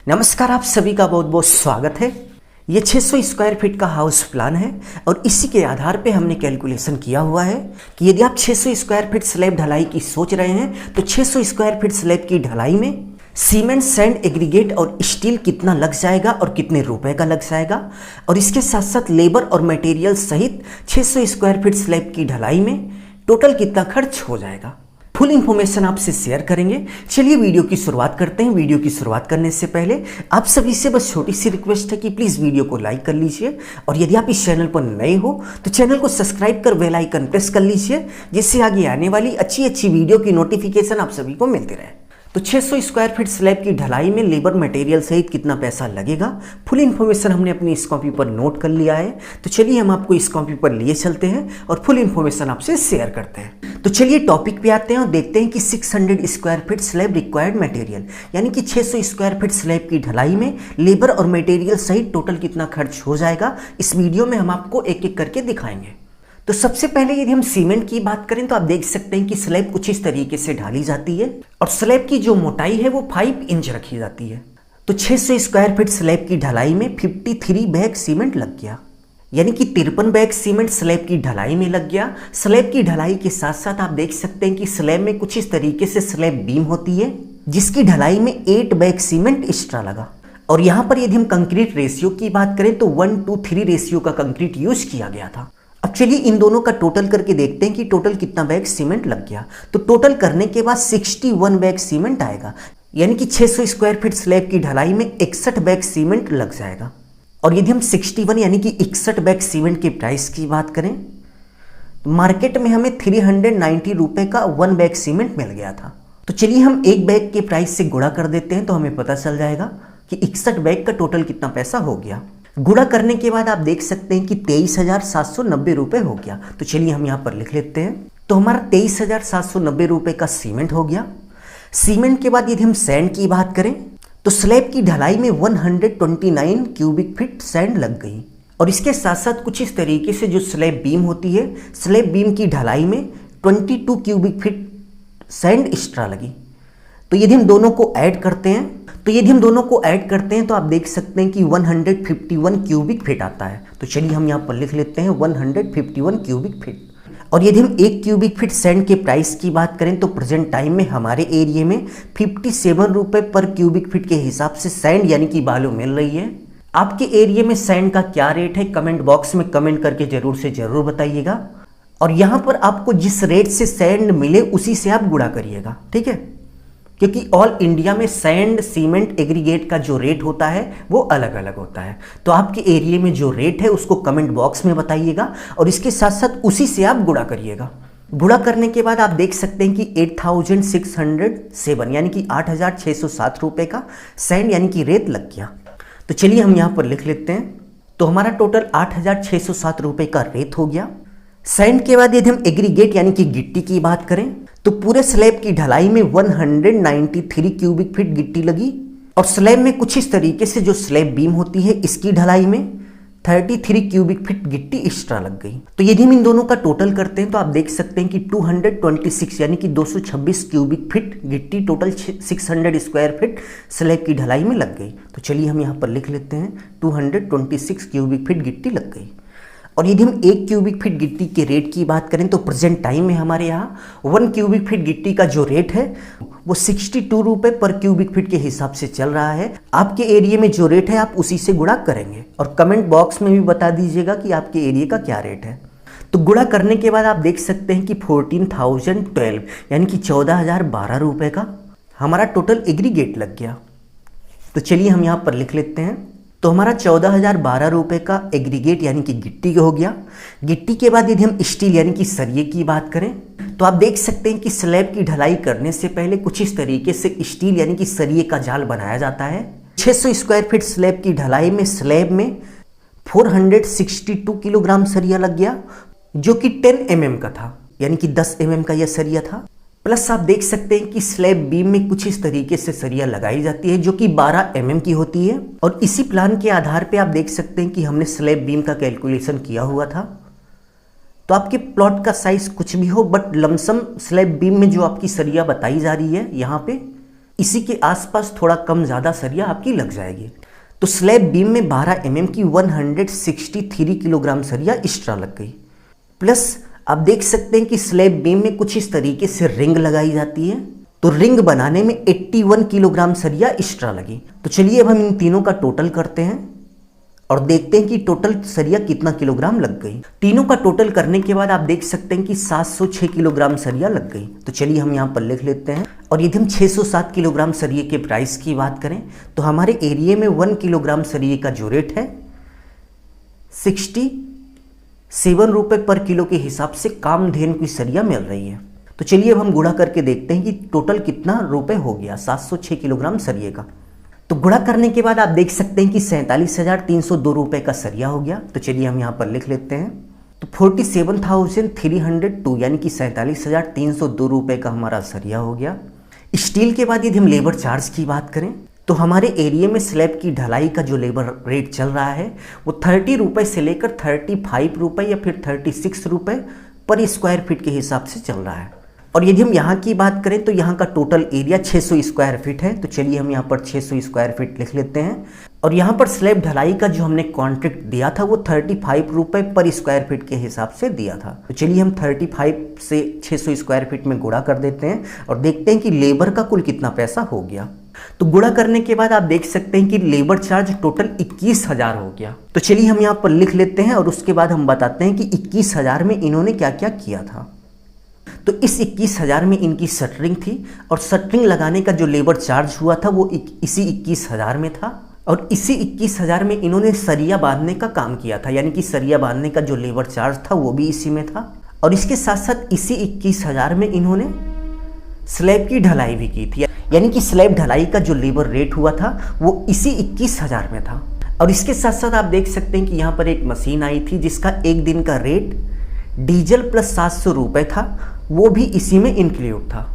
नमस्कार, आप सभी का बहुत बहुत स्वागत है। ये 600 स्क्वायर फीट का हाउस प्लान है और इसी के आधार पे हमने कैलकुलेशन किया हुआ है कि यदि आप 600 स्क्वायर फीट स्लैब ढलाई की सोच रहे हैं तो 600 स्क्वायर फीट स्लैब की ढलाई में सीमेंट, सैंड, एग्रीगेट और स्टील कितना लग जाएगा और कितने रुपए का लग जाएगा, और इसके साथ साथ लेबर और मटेरियल सहित 600 स्क्वायर फीट स्लैब की ढलाई में टोटल कितना खर्च हो जाएगा, फुल इंफॉर्मेशन आपसे शेयर करेंगे। चलिए वीडियो की शुरुआत करते हैं। वीडियो की शुरुआत करने से पहले आप सभी से बस छोटी सी रिक्वेस्ट है कि प्लीज़ वीडियो को लाइक कर लीजिए, और यदि आप इस चैनल पर नए हो तो चैनल को सब्सक्राइब कर बेल आइकन प्रेस कर लीजिए, जिससे आगे आने वाली अच्छी वीडियो की नोटिफिकेशन आप सभी को मिलती रहे। तो 600 स्क्वायर फीट स्लैब की ढलाई में लेबर मटेरियल सहित कितना पैसा लगेगा, फुल इन्फॉर्मेशन हमने अपनी इस कॉपी पर नोट कर लिया है। तो चलिए हम आपको इस कॉपी पर लिए चलते हैं और फुल इन्फॉर्मेशन आपसे शेयर करते हैं। तो चलिए टॉपिक पे आते हैं और देखते हैं कि 600 square feet slab required material यानी कि 600 स्क्वायर फीट स्लैब की ढलाई में लेबर और मटेरियल सहित टोटल कितना खर्च हो जाएगा। इस वीडियो में हम आपको एक एक करके दिखाएंगे। तो सबसे पहले यदि हम सीमेंट की बात करें तो आप देख सकते हैं कि स्लैब कुछ इस तरीके से ढाली जाती है और स्लैब की जो मोटाई है वो 5 इंच रखी जाती है। तो 600 स्क्वायर फीट स्लैब की ढलाई में 53 बैग सीमेंट लग गया, यानी कि 53 बैग सीमेंट स्लैब की ढलाई में लग गया। स्लैब की ढलाई के साथ साथ आप देख सकते हैं कि स्लैब में कुछ इस तरीके से स्लैब बीम होती है, जिसकी ढलाई में 8 बैग सीमेंट एक्स्ट्रा लगा। और यहाँ पर यदि हम कंक्रीट रेशियो की बात करें तो 1:3 रेशियो का कंक्रीट यूज किया गया था। अब चलिए इन दोनों का टोटल करके देखते हैं कि टोटल कितना बैग सीमेंट लग गया। तो टोटल करने के बाद 61 बैग सीमेंट आएगा, यानी कि 600 स्क्वायर फीट स्लैब की ढलाई में 61 बैग सीमेंट लग जाएगा। और यदि हम 61 यानी कि 61 बैग सीमेंट के प्राइस की बात करें तो मार्केट में हमें 390 रुपये का 1 बैग सीमेंट मिल गया था। तो चलिए हम एक बैग के प्राइस से गुणा कर देते हैं तो हमें पता चल जाएगा कि 61 बैग का टोटल कितना पैसा हो गया। गुणा करने के बाद आप देख सकते हैं कि 23,790 रुपये हो गया। तो चलिए हम यहाँ पर लिख लेते हैं। तो हमारा 23,790 रुपये का सीमेंट हो गया। सीमेंट के बाद यदि हम सैंड की बात करें तो स्लैब की ढलाई में 129 क्यूबिक फीट सैंड लग गई, और इसके साथ साथ कुछ इस तरीके से जो स्लैब बीम होती है, स्लैब बीम की ढलाई में 22 क्यूबिक फीट सैंड एक्स्ट्रा लगी। तो यदि हम दोनों को ऐड करते हैं तो आप देख सकते हैं कि 151 क्यूबिक फीट आता है। तो चलिए हम यहाँ पर लिख लेते हैं 151 क्यूबिक फीट। और यदि हम 1 क्यूबिक फीट सैंड के प्राइस की बात करें तो प्रेजेंट टाइम में हमारे एरिया में 57 रुपये पर क्यूबिक फीट के हिसाब से सैंड यानी कि बालू मिल रही है। आपके एरिया में सैंड का क्या रेट है कमेंट बॉक्स में कमेंट करके जरूर बताइएगा, और यहाँ पर आपको जिस रेट से सैंड मिले उसी से आप गुणा करिएगा, ठीक है, क्योंकि ऑल इंडिया में सैंड, सीमेंट, एग्रीगेट का जो रेट होता है वो अलग अलग होता है। तो आपके एरिया में जो रेट है उसको कमेंट बॉक्स में बताइएगा और इसके साथ साथ उसी से आप गुणा करिएगा। गुणा करने के बाद आप देख सकते हैं कि 8,607 यानी कि 8,607 रुपये का सैंड यानी कि रेत लग गया। तो चलिए हम यहाँ पर लिख लेते हैं। तो हमारा टोटल 8,607 रुपये का रेत हो गया। सैंड के बाद यदि हम एग्रीगेट यानी कि गिट्टी की बात करें तो पूरे स्लैब की ढलाई में 193 क्यूबिक फीट गिट्टी लगी, और स्लैब में कुछ इस तरीके से जो स्लैब बीम होती है इसकी ढलाई में 33 क्यूबिक फीट गिट्टी एक्स्ट्रा लग गई। तो यदि हम इन दोनों का टोटल करते हैं तो आप देख सकते हैं कि 226 यानी कि 226 क्यूबिक फीट गिट्टी टोटल 600 स्क्वायर फीट स्लैब की ढलाई में लग गई। तो चलिए हम यहाँ पर लिख लेते हैं 226 क्यूबिक फीट गिट्टी लग गई। और यदि हम 1 क्यूबिक फीट गिट्टी के रेट की बात करें तो प्रेजेंट टाइम में हमारे यहाँ 1 क्यूबिक फीट गिट्टी का जो रेट है वो 62 रुपये पर क्यूबिक फीट के हिसाब से चल रहा है। आपके एरिया में जो रेट है आप उसी से गुणा करेंगे, और कमेंट बॉक्स में भी बता दीजिएगा कि आपके एरिया का क्या रेट है। तो गुणा करने के बाद आप देख सकते हैं कि 14,012 यानी कि 14,012 रुपये का हमारा टोटल एग्रीगेट लग गया। तो चलिए हम यहाँ पर लिख लेते हैं। तो हमारा 14,012 रुपये का एग्रीगेट यानी कि गिट्टी हो गया। गिट्टी के बाद यदि हम स्टील यानी कि सरिये की बात करें तो आप देख सकते हैं कि स्लैब की ढलाई करने से पहले कुछ इस तरीके से स्टील यानी कि सरिये का जाल बनाया जाता है। 600 स्क्वायर फीट स्लैब की ढलाई में स्लैब में 462 किलोग्राम सरिया लग गया, जो कि 10 mm का था, यानी कि 10 mm का यह सरिया था। प्लस आप देख सकते हैं कि स्लैब बीम में कुछ इस तरीके से सरिया लगाई जाती है जो कि 12 mm की होती है, और इसी प्लान के आधार पे आप देख सकते हैं कि हमने स्लैब बीम का कैलकुलेशन किया हुआ था। तो आपके प्लॉट का साइज कुछ भी हो, बट लमसम स्लैब बीम में जो आपकी सरिया बताई जा रही है यहाँ पे इसी के आसपास थोड़ा कम ज़्यादा सरिया आपकी लग जाएगी। तो स्लैब बीम में 12 mm की 163 किलोग्राम सरिया एक्स्ट्रा लग गई। प्लस आप देख सकते हैं कि स्लैब बीम में कुछ इस तरीके से रिंग लगाई जाती है, तो रिंग बनाने में 81 किलोग्राम सरिया एक्स्ट्रा लगी। तो चलिए अब हम इन तीनों का टोटल करते हैं और देखते हैं कि टोटल सरिया कितना किलोग्राम लग गई। तीनों का टोटल करने के बाद आप देख सकते हैं कि 706 किलोग्राम सरिया लग गई। तो चलिए हम यहाँ पर लिख लेते हैं। और यदि हम 607 किलोग्राम सरिये के प्राइस की बात करें तो हमारे एरिया में 1 किलोग्राम सरिये का जो रेट है 67 रुपये पर किलो के हिसाब से कामधेनु की सरिया मिल रही है। तो चलिए अब हम गुणा करके देखते हैं कि टोटल कितना रुपए हो गया 706 किलोग्राम सरिये का। तो गुणा करने के बाद आप देख सकते हैं कि 47,302 रुपये का सरिया हो गया। तो चलिए हम यहाँ पर लिख लेते हैं। तो 47,302 यानी कि 47,302 रुपये का हमारा सरिया हो गया। स्टील के बाद यदि हम लेबर चार्ज की बात करें तो हमारे एरिया में स्लैब की ढलाई का जो लेबर रेट चल रहा है वो 30 रुपये से लेकर 35 रुपये या फिर 36 रुपये पर स्क्वायर फीट के हिसाब से चल रहा है। और यदि हम यहाँ की बात करें तो यहाँ का टोटल एरिया 600 स्क्वायर फीट है। तो चलिए हम यहाँ पर 600 स्क्वायर फीट लिख लेते हैं। और यहाँ पर स्लैब ढलाई का जो हमने कॉन्ट्रैक्ट दिया था वो 35 रुपये पर स्क्वायर फीट के हिसाब से दिया था। तो चलिए हम 35 से 600 स्क्वायर फीट में गुणा कर देते हैं और देखते हैं कि लेबर का कुल कितना पैसा हो गया। तो गुणा करने के बाद आप देख सकते हैं कि लेबर चार्ज टोटल 21,000 हो गया। तो चलिए हम यहाँ पर लिख लेते हैं और उसके बाद हम बताते हैं कि 21,000 में इन्होंने क्या क्या किया था। तो इस 21,000 में इनकी शटरिंग थी और शटरिंग लगाने का जो लेबर चार्ज हुआ था वो इसी 21,000 में था। और इसी 21,000 में इन्होंने सरिया बांधने का काम किया था, यानी कि सरिया बांधने का जो लेबर चार्ज था वो भी इसी में था। और इसके साथ साथ इसी 21,000 में इन्होंने स्लैब की ढलाई भी की थी, यानी कि स्लैब ढलाई का जो लेबर रेट हुआ था वो इसी 21,000 में था। और इसके साथ साथ आप देख सकते हैं कि यहाँ पर एक मशीन आई थी जिसका एक दिन का रेट डीजल प्लस 700 रुपये था, वो भी इसी में इंक्लूड था।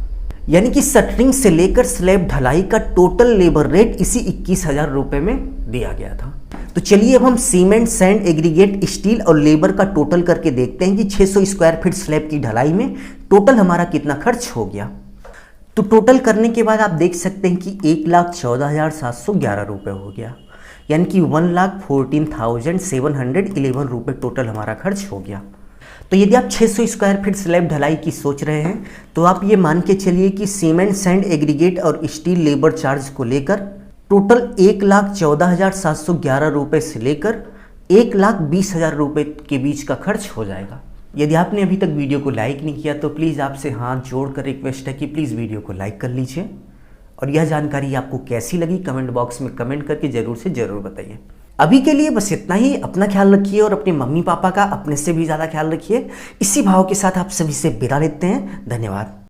यानी कि शटरिंग से लेकर स्लैब ढलाई का टोटल लेबर रेट इसी 21,000 रुपये में दिया गया था। तो चलिए अब हम सीमेंट, सैंड, एग्रीगेट, स्टील और लेबर का टोटल करके देखते हैं कि 600 स्क्वायर फीट स्लैब की ढलाई में टोटल हमारा कितना खर्च हो गया। तो टोटल करने के बाद आप देख सकते हैं कि 1,14,711 रुपये हो गया, यानी कि 1,14,711 रुपये टोटल हमारा खर्च हो गया। तो यदि आप 600 स्क्वायर फीट स्लैब ढलाई की सोच रहे हैं तो आप ये मान के चलिए कि सीमेंट, सैंड, एग्रीगेट और स्टील लेबर चार्ज को लेकर टोटल 1,14,711 रुपये से लेकर 1,20,000 रुपये के बीच का खर्च हो जाएगा। यदि आपने अभी तक वीडियो को लाइक नहीं किया तो प्लीज़ आपसे हाथ जोड़कर रिक्वेस्ट है कि प्लीज़ वीडियो को लाइक कर लीजिए। और यह जानकारी आपको कैसी लगी कमेंट बॉक्स में कमेंट करके ज़रूर से ज़रूर बताइए। अभी के लिए बस इतना ही। अपना ख्याल रखिए और अपने मम्मी पापा का अपने से भी ज़्यादा ख्याल रखिए। इसी भाव के साथ आप सभी से विदा लेते हैं। धन्यवाद।